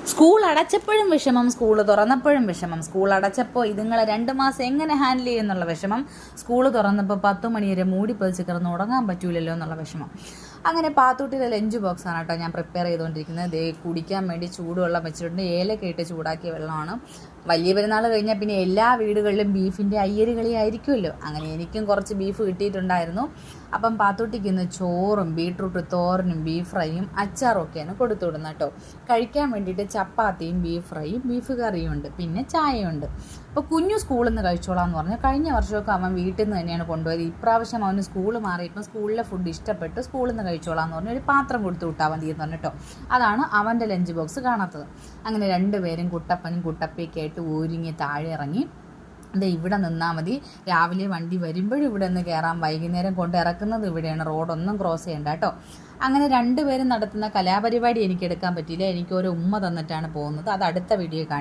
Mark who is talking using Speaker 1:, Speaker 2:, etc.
Speaker 1: School അടച്ചപ്പോഴും വിഷമം, school തുറന്നപ്പോഴും വിഷമം. School അടച്ചപ്പോൾ ഇതുങ്ങളെ 2 മാസം എങ്ങനെ ഹാൻഡിൽ ചെയ്യുന്നുള്ള വിഷമം, സ്കൂൾ തുറന്നപ്പോൾ 10 മണി വരെ മൂടി പതിച്ച് കിടന്ന് ഉറങ്ങാൻ പറ്റൂലല്ലോ എന്നുള്ള വിഷമം. അങ്ങനെ പാത്തൂട്ടിലെ ലഞ്ച് ബോക്സാണ് കേട്ടോ ഞാൻ പ്രിപ്പയർ ചെയ്തുകൊണ്ടിരിക്കുന്നത്. കുടിക്കാൻ വേണ്ടി ചൂടുവെള്ളം വെച്ചിട്ടുണ്ട്. ഏലക്ക ഇട്ട് ചൂടാക്കിയ വെള്ളമാണ്. വലിയ പെരുന്നാൾ കഴിഞ്ഞാൽ പിന്നെ എല്ലാ വീടുകളിലും ബീഫിൻ്റെ അയ്യരുകളി ആയിരിക്കുമല്ലോ. അങ്ങനെ എനിക്കും കുറച്ച് ബീഫ് കിട്ടിയിട്ടുണ്ടായിരുന്നു. അപ്പം പാത്തൂട്ടിക്ക് ഇന്ന് ചോറും ബീട്രൂട്ട് തോരനും ബീഫ് ഫ്രൈയും അച്ചാറും ഒക്കെയാണ് കൊടുത്തു വിടുന്നത് കേട്ടോ. കഴിക്കാൻ വേണ്ടിയിട്ട് ചപ്പാത്തിയും ബീഫ് ഫ്രൈയും ബീഫ് കറിയും ഉണ്ട്, പിന്നെ ചായയുണ്ട്. അപ്പോൾ കുഞ്ഞു സ്കൂളിൽ നിന്ന് കഴിച്ചോളാം പറഞ്ഞു. കഴിഞ്ഞ വർഷമൊക്കെ അവൻ വീട്ടിൽ നിന്ന് തന്നെയാണ് കൊണ്ടുപോയത്. ഇപ്രാവശ്യം അവന് സ്കൂൾ മാറിയപ്പോൾ സ്കൂളിലെ ഫുഡ് ഇഷ്ടപ്പെട്ട് സ്കൂളിൽ നിന്ന് കഴിച്ചോളാം എന്ന് പറഞ്ഞു ഒരു പാത്രം കൊടുത്തു വിട്ടാൽ മതി എന്ന് പറഞ്ഞു കേട്ടോ. അതാണ് അവൻ്റെ ലഞ്ച് ബോക്സ് കാണാത്തത്. അങ്ങനെ രണ്ടുപേരും കുട്ടപ്പനും കുട്ടപ്പയൊക്കെ ആയിട്ട് ഒരുങ്ങി താഴെ ഇറങ്ങി. അത് ഇവിടെ നിന്നാൽ മതി, രാവിലെ വണ്ടി വരുമ്പോഴും ഇവിടെ നിന്ന് കയറാം, വൈകുന്നേരം കൊണ്ട് ഇറക്കുന്നത് ഇവിടെയാണ്, റോഡൊന്നും ക്രോസ് ചെയ്യണ്ട കേട്ടോ. അങ്ങനെ രണ്ടുപേരും നടത്തുന്ന കലാപരിപാടി എനിക്ക് എടുക്കാൻ പറ്റിയില്ല. എനിക്ക് ഒരു ഉമ്മ തന്നിട്ടാണ് പോകുന്നത്. അത് അടുത്ത വീഡിയോ കാണാം.